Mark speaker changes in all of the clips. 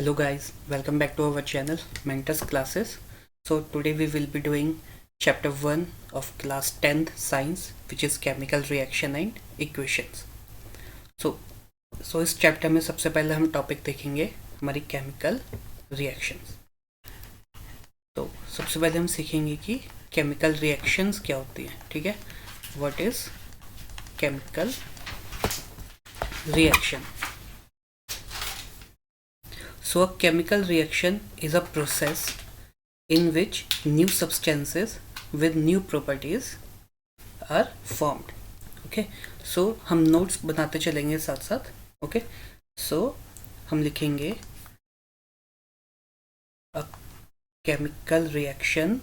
Speaker 1: Hello guys, welcome back to our channel Mentors Classes. So today we will be doing chapter 1 of class 10th science, which is chemical reaction and equations. So इस chapter में सबसे पहले हम topic देखेंगे हमारी chemical reactions. तो सबसे पहले हम सीखेंगे कि केमिकल रिएक्शंस क्या होती हैं. ठीक है, what is chemical reaction. So a chemical reaction is a process in which new substances with new properties are formed. Okay, so हम notes बनाते चलेंगे साथ साथ. Okay, so हम लिखेंगे a chemical reaction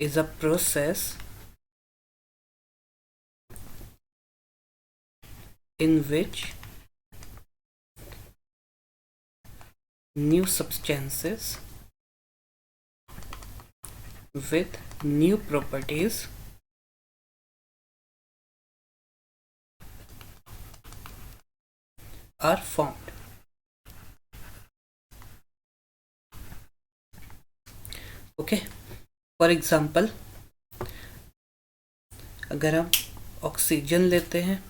Speaker 1: is a process in which new substances with new properties are formed. Okay, for example, अगर हम oxygen लेते हैं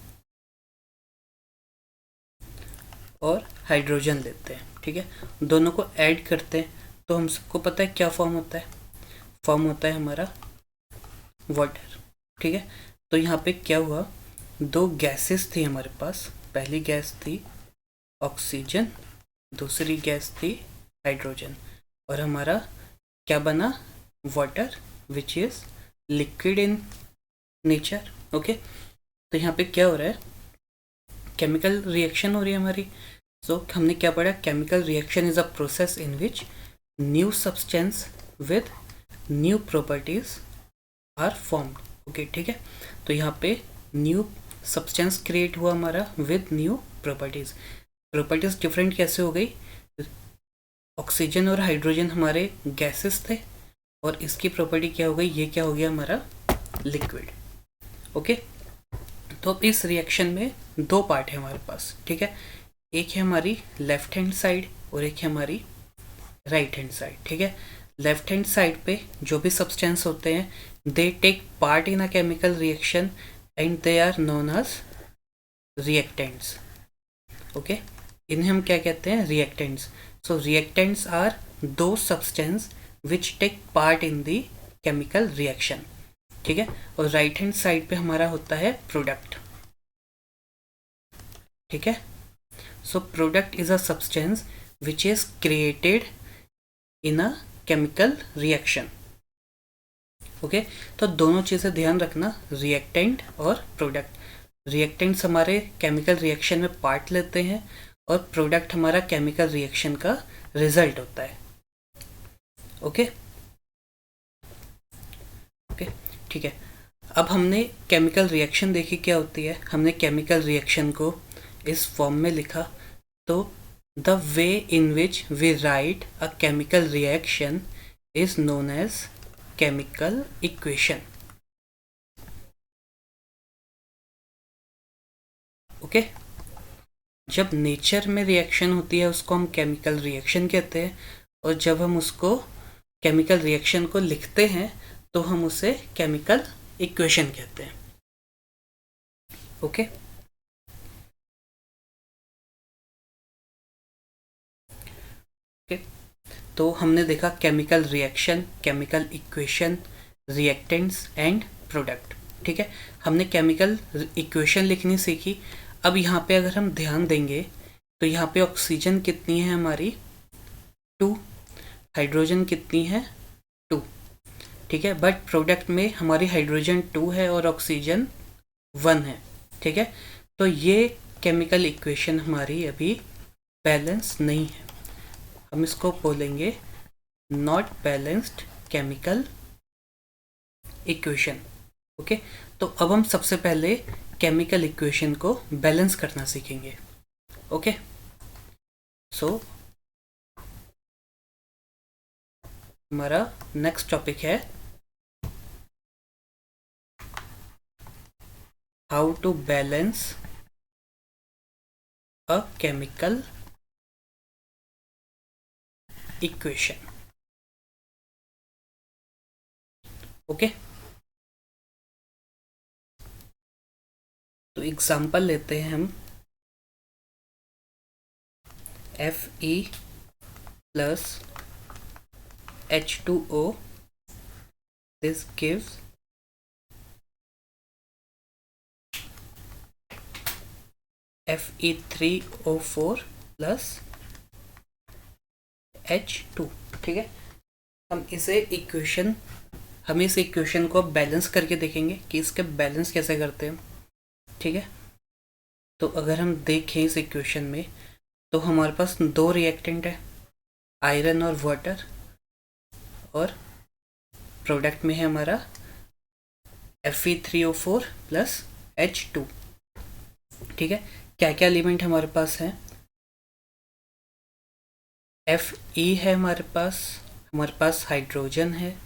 Speaker 1: और हाइड्रोजन लेते हैं, ठीक है, दोनों को ऐड करते हैं तो हम सबको पता है क्या फॉर्म होता है. फॉर्म होता है हमारा वाटर. ठीक है, तो यहाँ पे क्या हुआ, दो गैसेस थी हमारे पास. पहली गैस थी ऑक्सीजन, दूसरी गैस थी हाइड्रोजन, और हमारा क्या बना, water, which is liquid in nature. Okay, तो यहाँ पे क्या हो रहा है, केमिकल रिएक्शन हो रही है हमारी. सो हमने क्या पढ़ा, chemical reaction is a process in which new substance with new properties are formed. Okay, ठीक है, तो यहाँ पे न्यू सब्सटेंस क्रिएट हुआ हमारा with new properties. Properties different कैसे हो गई, ऑक्सीजन और हाइड्रोजन हमारे गैसेस थे और इसकी प्रॉपर्टी क्या हो गई, ये क्या हो गया हमारा लिक्विड. ओके, तो अब इस रिएक्शन में दो पार्ट है हमारे पास. ठीक है, एक है हमारी लेफ्ट हैंड साइड और एक है हमारी राइट हैंड साइड. ठीक है, लेफ्ट हैंड साइड पे जो भी सब्सटेंस होते हैं, they take part in a chemical reaction and they are known as reactants. Okay, इन्हें हम क्या कहते हैं, reactants. So reactants are those substance which take part in the chemical reaction. ठीक है, और राइट हैंड साइड पे हमारा होता है प्रोडक्ट. ठीक है, so product is a substance which is created in a chemical reaction. Okay, तो दोनों चीज़ें ध्यान रखना, रिएक्टेंट और प्रोडक्ट. रिएक्टेंट्स हमारे केमिकल रिएक्शन में पार्ट लेते हैं और प्रोडक्ट हमारा केमिकल रिएक्शन का रिजल्ट होता है. ओके ओके, ठीक है, अब हमने केमिकल रिएक्शन देखी क्या होती है. हमने केमिकल रिएक्शन को इस फॉर्म में लिखा. तो the way in which we write a chemical reaction is known as chemical equation. Okay, जब नेचर में रिएक्शन होती है उसको हम केमिकल रिएक्शन कहते हैं, और जब हम उसको केमिकल रिएक्शन को लिखते हैं तो हम उसे केमिकल इक्वेशन कहते हैं. ओके, तो हमने देखा chemical reaction, chemical equation, reactants and product. ठीक है, हमने केमिकल इक्वेशन लिखनी सीखी. अब यहाँ पे अगर हम ध्यान देंगे तो यहाँ पे ऑक्सीजन कितनी है हमारी, 2, हाइड्रोजन कितनी है, 2. ठीक है, बट प्रोडक्ट में हमारी हाइड्रोजन 2 है और ऑक्सीजन 1 है. ठीक है, तो ये केमिकल इक्वेशन हमारी अभी बैलेंस नहीं है. हम इसको बोलेंगे not balanced chemical equation. Okay, तो अब हम सबसे पहले केमिकल इक्वेशन को बैलेंस करना सीखेंगे. ओके, सो हमारा नेक्स्ट टॉपिक है how to balance a chemical equation. Okay, तो एग्जांपल लेते हैं हम। Fe plus H2O, this gives Fe3O4 plus H2। ठीक है, हम इस इक्वेशन को बैलेंस करके देखेंगे कि इसके बैलेंस कैसे करते हैं। ठीक है, तो अगर हम देखें इस इक्वेशन में, तो हमारे पास दो रिएक्टेंट है, आयरन और वाटर, और प्रोडक्ट में है हमारा Fe3O4 प्लस H2। ठीक है, क्या क्या एलिमेंट हमारे पास है? Fe है हमारे पास हाइड्रोजन है,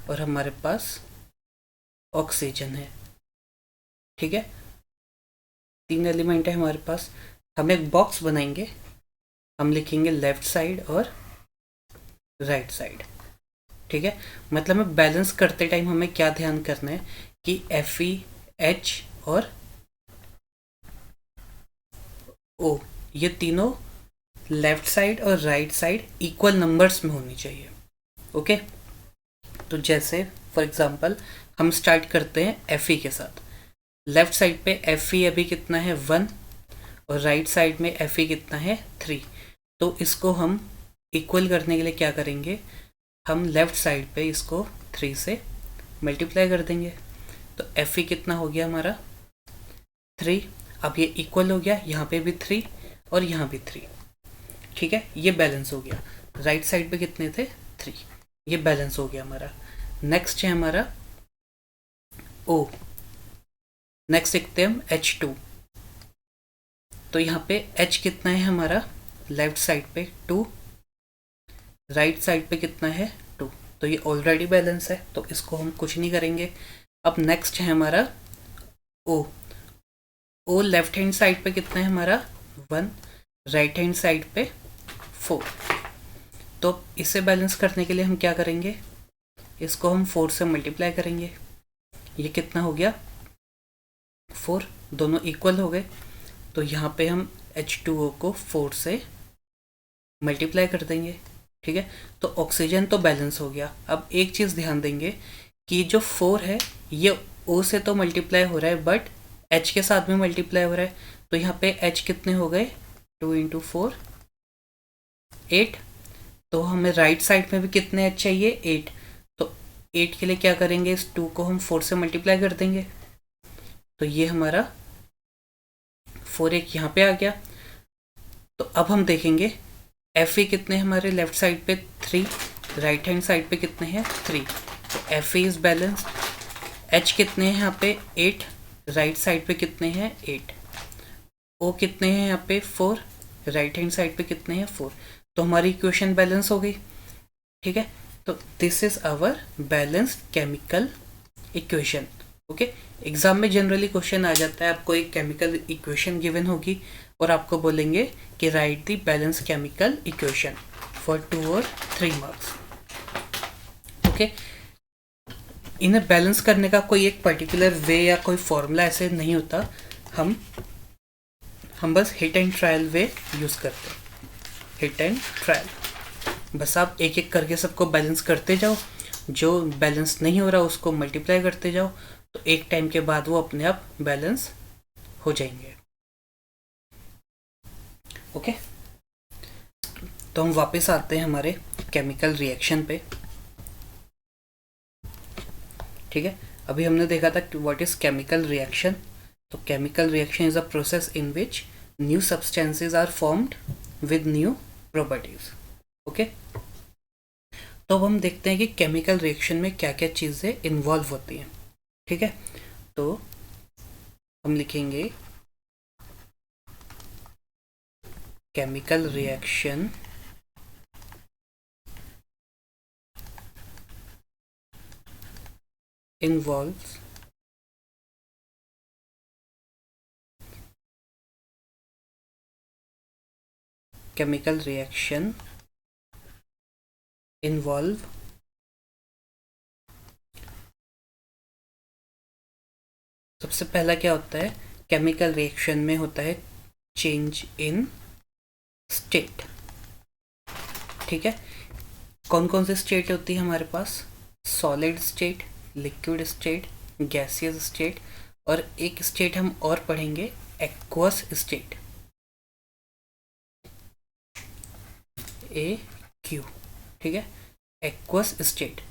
Speaker 1: और हमारे पास ऑक्सीजन है। ठीक है, तीन एलिमेंट है हमारे पास। हम एक बॉक्स बनाएंगे, हम लिखेंगे लेफ्ट साइड और राइट साइड। ठीक है, मतलब में बैलेंस करते टाइम हमें क्या ध्यान करना है कि Fe, H और O, ये तीनों लेफ्ट साइड और राइट साइड इक्वल नंबर्स में होनी चाहिए। ओके, तो जैसे फॉर एग्जांपल हम स्टार्ट करते हैं Fe के साथ। लेफ्ट साइड पे Fe अभी कितना है 1, और राइट साइड में Fe कितना है 3। तो इसको हम इक्वल करने के लिए क्या करेंगे, हम लेफ्ट साइड पे इसको 3 से मल्टीप्लाई कर देंगे। तो Fe कितना हो गया हमारा 3। अब ये इक्वल हो गया, यहाँ पे भी 3 और यहाँ भी 3। ठीक है, ये बैलेंस हो गया। राइट साइड पे कितने थे 3, ये बैलेंस हो गया हमारा। नेक्स्ट है हमारा O, नेक्स्ट देखते हैं हम H2। तो यहाँ पे H कितना है हमारा लेफ्ट साइड पे 2, राइट साइड पे कितना है 2। तो ये ऑलरेडी बैलेंस है, तो इसको हम कुछ नहीं करेंगे। अब नेक्स्ट है हमारा O लेफ्ट हैंड साइड पे कितना है हमारा 1, राइट हैंड साइड पे 4। तो इसे बैलेंस करने के लिए हम क्या करेंगे, इसको हम 4 से मल्टीप्लाई करेंगे। ये कितना हो गया 4, दोनों इक्वल हो गए। तो यहाँ पे हम H2O को 4 से मल्टीप्लाई कर देंगे। ठीक है, तो ऑक्सीजन तो बैलेंस हो गया। अब एक चीज़ ध्यान देंगे कि जो 4 है ये O से तो मल्टीप्लाई हो रहा है, बट H के साथ में मल्टीप्लाई हो रहा है। तो यहाँ पे H कितने हो गए 2 × 4 8। तो हमें राइट साइड में भी कितने H चाहिए 8। तो 8 के लिए क्या करेंगे, इस 2 को हम 4 से मल्टीप्लाई कर देंगे। तो ये हमारा 4 एक यहाँ पे आ गया। तो अब हम देखेंगे Fe कितने हमारे लेफ्ट साइड पे 3, राइट हैंड साइड पे कितने हैं 3। तो Fe इज बैलेंस। H कितने हैं यहाँ पे 8, राइट साइड पे कितने हैं 8। O कितने हैं यहाँ पे 4, राइट हैंड साइड पे कितने हैं 4। तो हमारी इक्वेशन बैलेंस हो गई। ठीक है, तो this is our balanced chemical equation. Okay, exam में जनरली क्वेश्चन आ जाता है, आपको एक केमिकल इक्वेशन गिवन होगी और आपको बोलेंगे कि write the balance chemical equation for 2 और 3 मार्क्स। ओके, इन्हें बैलेंस करने का कोई एक पर्टिकुलर वे या कोई फॉर्मूला ऐसे नहीं होता, हम बस hit and trial way use करते हैं। हिट एंड ट्रायल, बस आप एक एक करके सबको बैलेंस करते जाओ, जो बैलेंस नहीं हो रहा उसको मल्टीप्लाई करते जाओ, तो एक टाइम के बाद वो अपने आप बैलेंस हो जाएंगे। ओके, तो हम वापस आते हैं हमारे केमिकल रिएक्शन पे। ठीक है, अभी हमने देखा था व्हाट इज केमिकल रिएक्शन। तो chemical reaction is a process in which new substances are formed with new properties. Okay, तो अब हम देखते हैं कि केमिकल रिएक्शन में क्या क्या चीज़ें इन्वॉल्व होती हैं। ठीक है, तो हम लिखेंगे chemical reaction involves chemical reaction involve सबसे पहला क्या होता है, केमिकल रिएक्शन में होता है चेंज इन स्टेट। ठीक है, कौन कौन से स्टेट होती है हमारे पास, solid state, liquid state, gaseous state, और एक स्टेट हम और पढ़ेंगे एक्वस स्टेट, AQ। ठीक है, एक्वस स्टेट।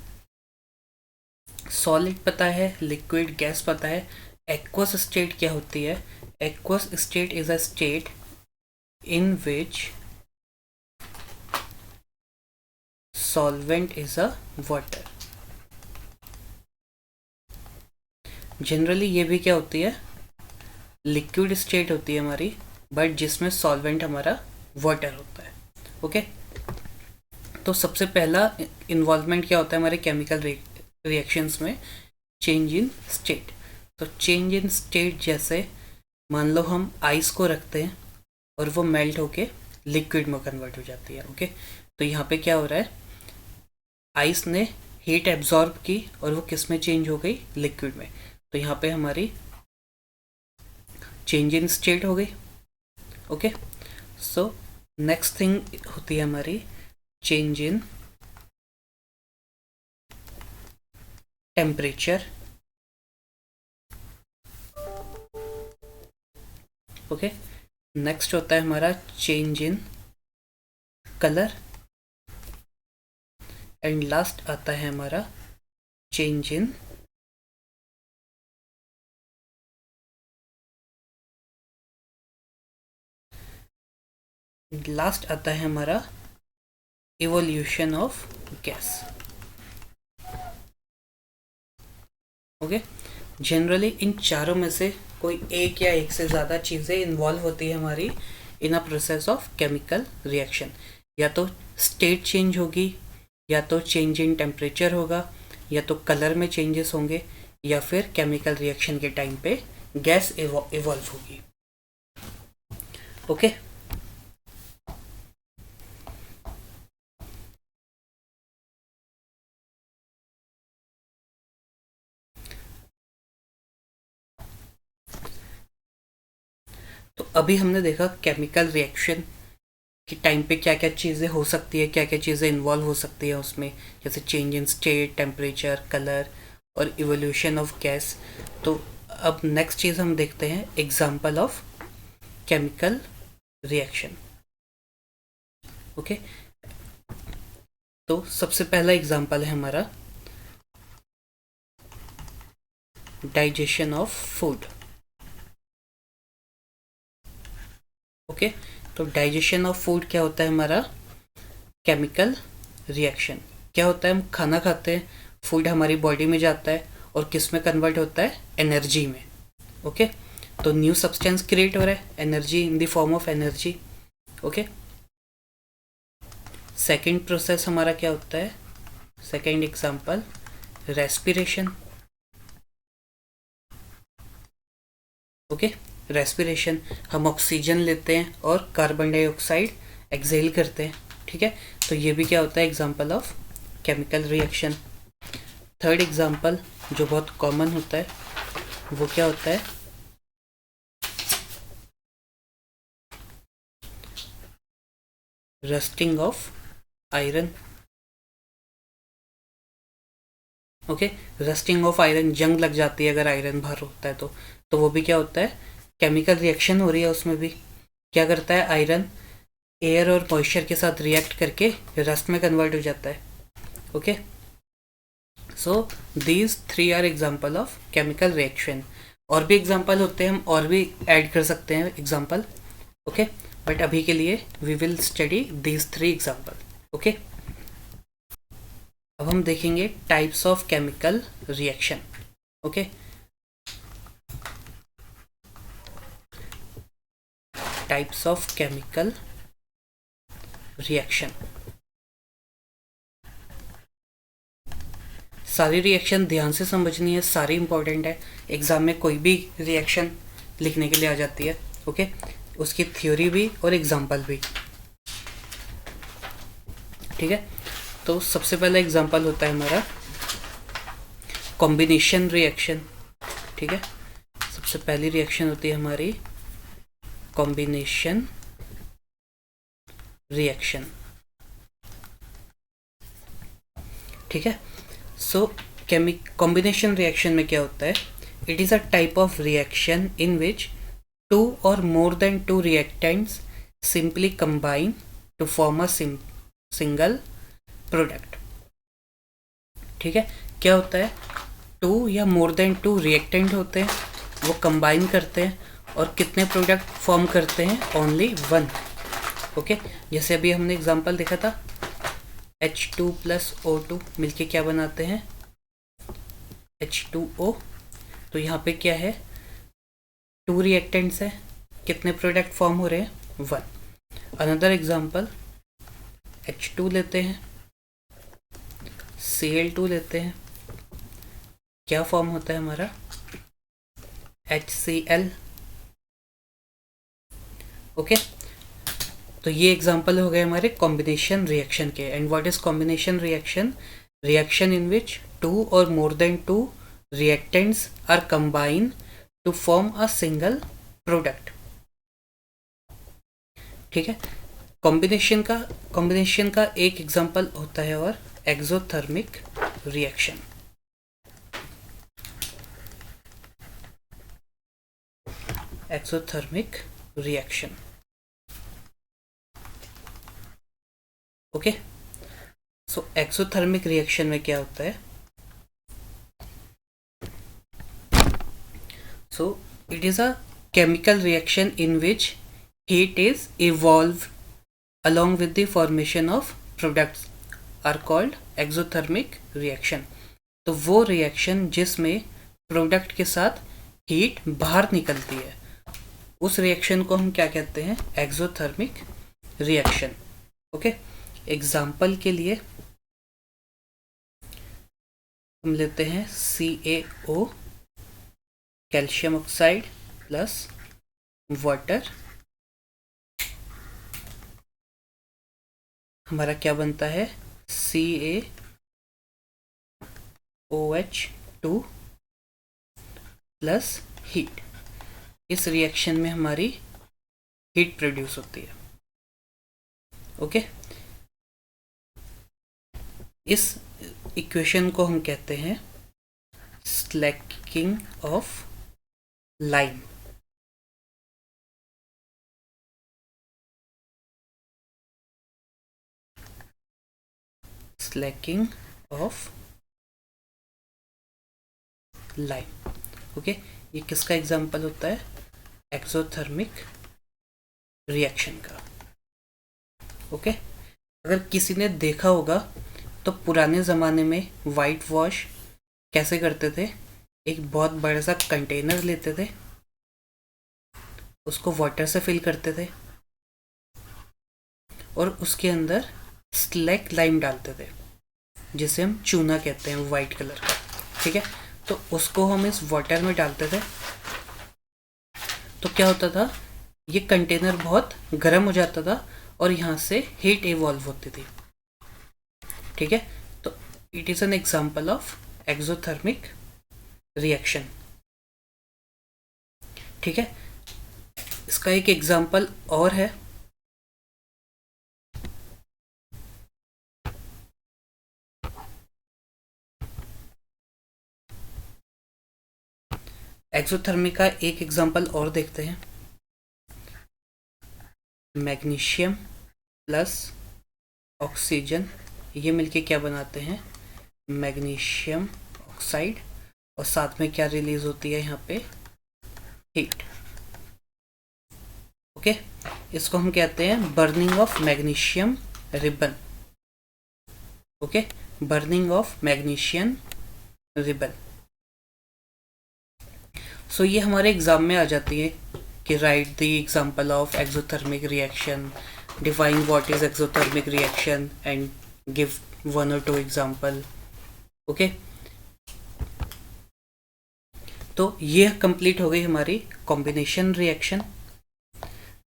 Speaker 1: सॉलिड पता है, लिक्विड गैस पता है, एक्वस स्टेट क्या होती है, aqueous state is a state in which solvent is a water। Generally ये भी क्या होती है, लिक्विड स्टेट होती है हमारी, बट जिसमें सॉल्वेंट हमारा वाटर होता है। ओके, तो सबसे पहला इन्वॉल्वमेंट क्या होता है हमारे केमिकल रिएक्शंस में, चेंज इन स्टेट। तो चेंज इन स्टेट जैसे मान लो हम आइस को रखते हैं और वो मेल्ट होके लिक्विड में कन्वर्ट हो जाती है। ओके, तो यहाँ पे क्या हो रहा है, आइस ने हीट एब्जॉर्ब की और वो किस में चेंज हो गई, लिक्विड में। तो यहाँ पे हमारी चेंज इन स्टेट हो गई। ओके, सो नेक्स्ट थिंग होती है हमारी change in temperature. Okay, next होता है हमारा change in colour, and last आता है हमारा चेंज इन हमारा evolution of gas. Okay, generally in चारों में से कोई एक या एक से ज़्यादा चीज़ें इन्वॉल्व होती है हमारी in a process of chemical reaction. या तो स्टेट चेंज होगी, या तो चेंज इन टेम्परेचर होगा, या तो कलर में चेंजेस होंगे, या फिर केमिकल रिएक्शन के टाइम पे गैस इवॉल्व होगी। ओके, तो अभी हमने देखा केमिकल रिएक्शन कि टाइम पे क्या क्या चीज़ें हो सकती है, क्या क्या चीज़ें इन्वॉल्व हो सकती है उसमें, जैसे change in state, temperature, colour और इवोल्यूशन ऑफ गैस। तो अब नेक्स्ट चीज़ हम देखते हैं example of chemical reaction. Okay, तो सबसे पहला एग्जांपल है हमारा डाइजेशन ऑफ फूड। ओके, तो डाइजेशन ऑफ फूड क्या होता है हमारा, केमिकल रिएक्शन। क्या होता है, हम खाना खाते हैं, फूड हमारी बॉडी में जाता है और किस में कन्वर्ट होता है, एनर्जी में। ओके, तो न्यू सब्सटेंस क्रिएट हो रहा है, energy in the form of energy. Okay, second process हमारा क्या होता है, second example respiration. Okay, respiration, हम ऑक्सीजन लेते हैं और कार्बन डाइऑक्साइड एक्सहेल करते हैं। ठीक है, तो ये भी क्या होता है, example of chemical reaction. Third example जो बहुत कॉमन होता है वो क्या होता है, rusting of iron. Okay, rusting of iron, जंग लग जाती है अगर आयरन बाहर होता है तो वो भी क्या होता है, केमिकल रिएक्शन हो रही है उसमें भी। क्या करता है, आयरन एयर और मॉइस्चर के साथ रिएक्ट करके रस्ट में कन्वर्ट हो जाता है। Okay, so these three are example of chemical reaction. और भी एग्जांपल होते हैं, हम और भी ऐड कर सकते हैं एग्जांपल। ओके, बट अभी के लिए we will study these three example. Okay, अब हम देखेंगे types of chemical reaction. Okay, types of chemical reaction. सारी रिएक्शन ध्यान से समझनी है, सारी इंपॉर्टेंट है, एग्जाम में कोई भी रिएक्शन लिखने के लिए आ जाती है। ओके, उसकी थ्योरी भी और एग्जाम्पल भी। ठीक है। तो सबसे पहला एग्जांपल होता है हमारा कॉम्बिनेशन रिएक्शन, ठीक है। सबसे पहली रिएक्शन होती है हमारी कॉम्बिनेशन रिएक्शन, ठीक है। सो कॉम्बिनेशन रिएक्शन में क्या होता है, it is a type of reaction in which 2 or more than 2 reactants simply combine to form a single product, ठीक है। क्या होता है, 2 या मोर देन 2 रिएक्टेंट होते हैं, वो कंबाइन करते हैं और कितने प्रोडक्ट फॉर्म करते हैं, ओनली 1, ओके। जैसे अभी हमने एग्जांपल देखा था H2 + O2 मिलके क्या बनाते हैं, H2O। तो यहाँ पे क्या है, 2 रिएक्टेंट्स है, कितने प्रोडक्ट फॉर्म हो रहे हैं, 1। अनदर एग्जांपल H2 लेते हैं, Cl2 लेते हैं, क्या फॉर्म होता है हमारा, HCl, ओके। तो ये एग्जांपल हो गए हमारे कॉम्बिनेशन रिएक्शन के। And what is combination reaction, reaction in which 2 or more than 2 reactants are combined to form a single product, ठीक है। कॉम्बिनेशन का एक एग्जांपल होता है और exothermic reaction, exothermic reaction, okay. So exothermic reaction में क्या होता है, so it is a chemical reaction in which heat is evolved along with the formation of products are called exothermic reaction। तो वो रिएक्शन जिसमें प्रोडक्ट के साथ heat बाहर निकलती है, उस रिएक्शन को हम क्या कहते हैं, एक्सोथर्मिक रिएक्शन, ओके। एग्जाम्पल के लिए हम लेते हैं CaO calcium oxide plus water, हमारा क्या बनता है, CaOH2 प्लस हीट। इस रिएक्शन में हमारी हीट प्रोड्यूस होती है, ओके। इस इक्वेशन को हम कहते हैं Slaking of line, Slaking of line, okay. ये किसका एग्जांपल होता है, एक्सोथर्मिक रिएक्शन का, ओके। अगर किसी ने देखा होगा तो पुराने ज़माने में वाइट वॉश कैसे करते थे, एक बहुत बड़ा सा कंटेनर लेते थे, उसको वाटर से फिल करते थे और उसके अंदर स्लैक लाइम डालते थे, जिसे हम चूना कहते हैं, वाइट कलर का, ठीक है। तो उसको हम इस वाटर में डालते थे, तो क्या होता था, ये कंटेनर बहुत गर्म हो जाता था और यहाँ से हीट इवॉल्व होती थी, ठीक है। तो it is an example of exothermic reaction, ठीक है। इसका एक एग्जाम्पल और है, एक्सोथर्मिक का एक एग्जाम्पल और देखते हैं, मैग्नीशियम प्लस ऑक्सीजन, ये मिलके क्या बनाते हैं, मैग्नीशियम ऑक्साइड, और साथ में क्या रिलीज होती है यहाँ पे, हीट, ओके। इसको हम कहते हैं burning of magnesium ribbon, okay, burning of magnesium ribbon. So ये हमारे एग्जाम में आ जाती है कि write the example of exothermic reaction, define what is exothermic reaction and give 1 or 2 example, okay. तो ये कंप्लीट हो गई हमारी कॉम्बिनेशन रिएक्शन।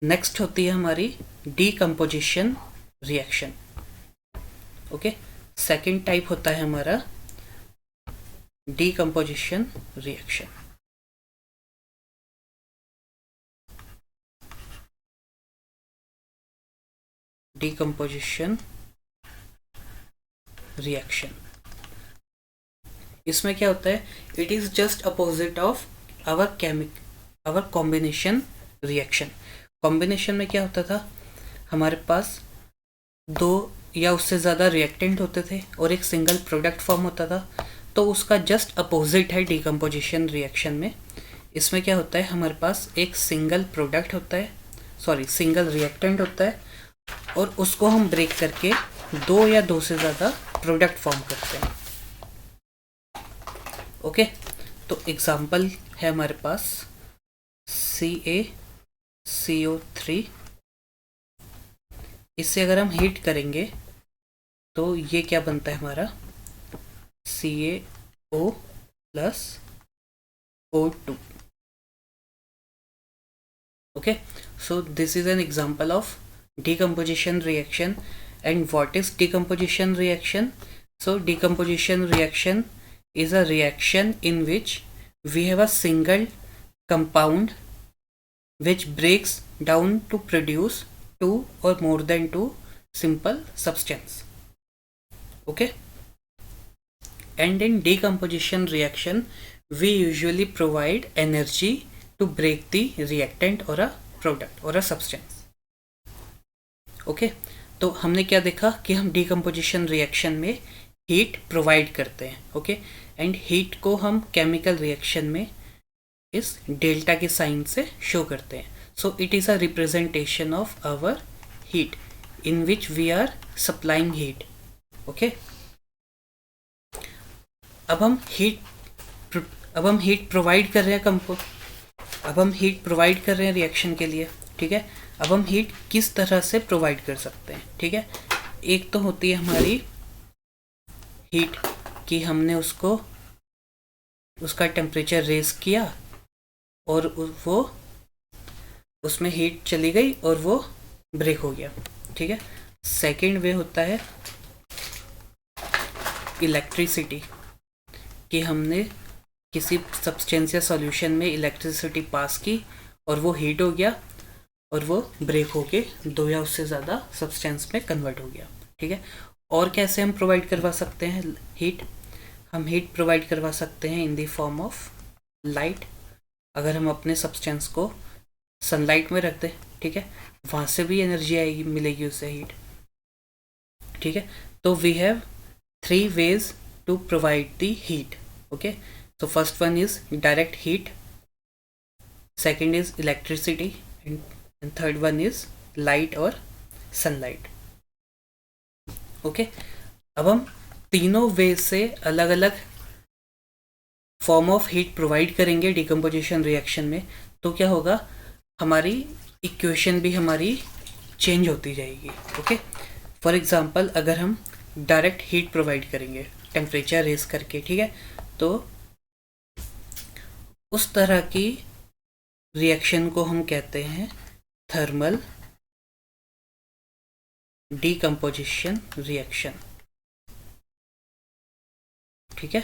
Speaker 1: नेक्स्ट होती है हमारी decomposition reaction. Okay, second type होता है हमारा डीकम्पोजिशन रिएक्शन। डीकम्पोजिशन रिएक्शन, इसमें क्या होता है, it is just opposite of our combination reaction. Combination में क्या होता था, हमारे पास दो या उससे ज़्यादा रिएक्टेंट होते थे और एक सिंगल प्रोडक्ट फॉर्म होता था, तो उसका जस्ट अपोजिट है डीकम्पोजिशन रिएक्शन में। इसमें क्या होता है, हमारे पास एक सिंगल प्रोडक्ट होता है, सिंगल रिएक्टेंट होता है, और उसको हम ब्रेक करके दो या दो से ज़्यादा प्रोडक्ट फॉर्म करते हैं। ओके, तो एग्जाम्पल है हमारे पास CaCO3। इससे अगर हम हीट करेंगे तो ये क्या बनता है हमारा, CaO plus O2। Okay, so this is an example of decomposition reaction. And what is decomposition reaction? So decomposition reaction is a reaction in which we have a single compound which breaks down to produce two or more than two simple substance. Okay, and in decomposition reaction we usually provide energy to break the reactant or a product or a substance. Okay, तो हमने क्या देखा कि हम decomposition reaction में heat provide करते हैं। Okay, and heat को हम केमिकल रिएक्शन में इस डेल्टा के साइन से शो करते हैं। So it is a representation of our heat in which we are supplying heat. Okay, अब हम हीट प्रोवाइड कर रहे हैं रिएक्शन के लिए। ठीक है, अब हम हीट किस तरह से प्रोवाइड कर सकते हैं। ठीक है, एक तो होती है हमारी हीट कि हमने उसका टेम्परेचर रेज किया और वो उसमें हीट चली गई और वो ब्रेक हो गया। ठीक है, सेकंड वे होता है इलेक्ट्रिसिटी, कि हमने किसी सब्सटेंस या सॉल्यूशन में इलेक्ट्रिसिटी पास की और वो हीट हो गया और वो ब्रेक होके दो या उससे ज़्यादा सब्सटेंस में कन्वर्ट हो गया। ठीक है, और कैसे हम प्रोवाइड करवा सकते हैं हीट, हम हीट प्रोवाइड करवा सकते हैं in the form of light. अगर हम अपने सब्सटेंस को सनलाइट में रख दें, ठीक है, वहाँ से भी एनर्जी आएगी, मिलेगी उससे हीट। ठीक है, तो we have 3 ways to provide the heat. Okay, so first one is direct heat, second is electricity, and third one is light or sunlight. Okay, अब हम तीनों वे से अलग अलग फॉर्म ऑफ हीट प्रोवाइड करेंगे डिकम्पोजिशन रिएक्शन में, तो क्या होगा, हमारी इक्वेशन भी हमारी चेंज होती जाएगी। ओके, फॉर एग्जांपल अगर हम डायरेक्ट हीट प्रोवाइड करेंगे टेम्परेचर रेज करके, ठीक है, तो उस तरह की रिएक्शन को हम कहते हैं थर्मल डिकम्पोजिशन रिएक्शन। ठीक है,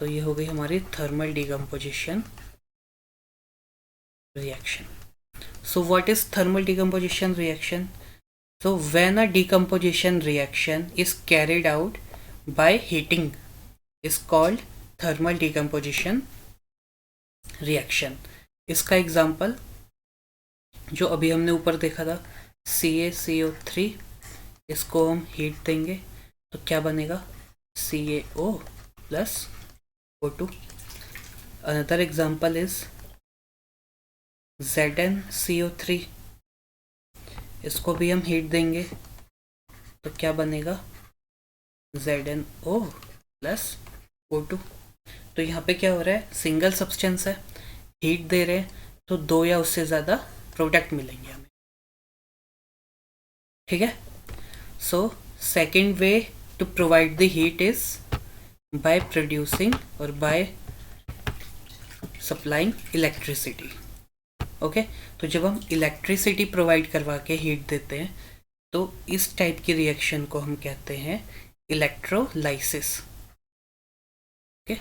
Speaker 1: तो ये हो गई हमारी thermal decomposition reaction. So what is thermal decomposition reaction? So when a decomposition reaction is carried out by heating is called thermal decomposition reaction. इसका एग्जाम्पल जो अभी हमने ऊपर देखा था CaCO3, इसको हम हीट देंगे तो क्या बनेगा, CaO plus O2. Another example is ZnCO3, इसको भी हम हीट देंगे तो क्या बनेगा, ZnO प्लस O2. तो यहाँ पे क्या हो रहा है, सिंगल सब्सटेंस है, हीट दे रहे हैं तो दो या उससे ज़्यादा प्रोडक्ट मिलेंगे हमें। ठीक है, so second way to provide the heat is by producing और बाय सप्लाइंग इलेक्ट्रिसिटी। ओके, तो जब हम इलेक्ट्रिसिटी प्रोवाइड करवा के हीट देते हैं तो इस टाइप की रिएक्शन को हम कहते हैं electrolysis. Okay,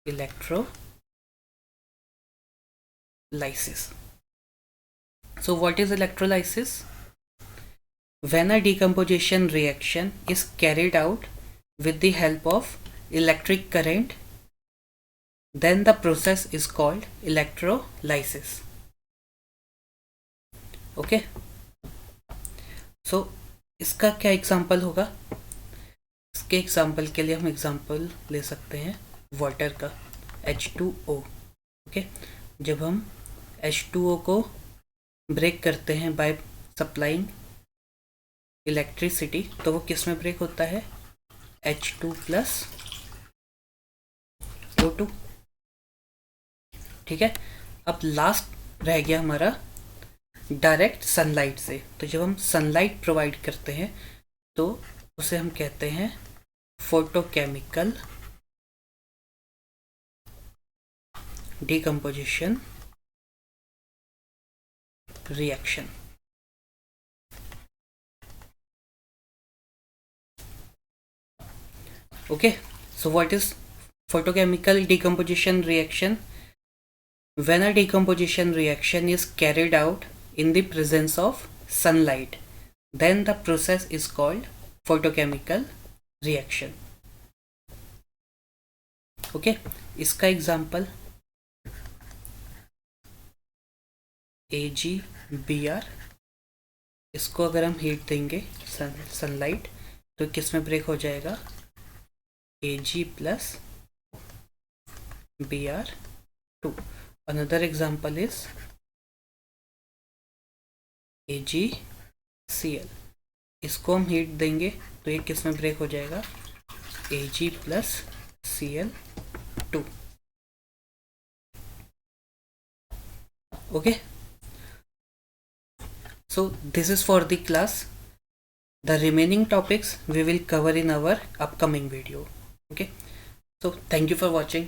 Speaker 1: electrolysis. So what is electrolysis? When a decomposition reaction is carried out with the help of electric current, then the process is called electrolysis. Okay, so इसका क्या एग्जाम्पल होगा? इसके example के लिए हम एग्जाम्पल ले सकते हैं वाटर का, H2O। ओके, जब हम H2O को ब्रेक करते हैं बाय सप्लाइंग इलेक्ट्रिसिटी, तो वो किस में ब्रेक होता है? H2 plus O2। ठीक है, अब लास्ट रह गया हमारा डायरेक्ट सनलाइट से। तो जब हम सनलाइट प्रोवाइड करते हैं तो उसे हम कहते हैं photochemical decomposition reaction। Okay, so what is photochemical decomposition reaction? When a decomposition reaction is carried out in the presence of sunlight, then the process is called photochemical reaction। Okay, इसका example AgBr, इसको अगर हम heat देंगे sunlight तो किस में break हो जाएगा? Ag plus Br2। Another example is AgCl, इसको हम हीट देंगे तो ये किस में ब्रेक हो जाएगा? Ag plus Cl2। Okay, so this is for the class. The remaining topics we will cover in our upcoming video. Okay, so thank you for watching.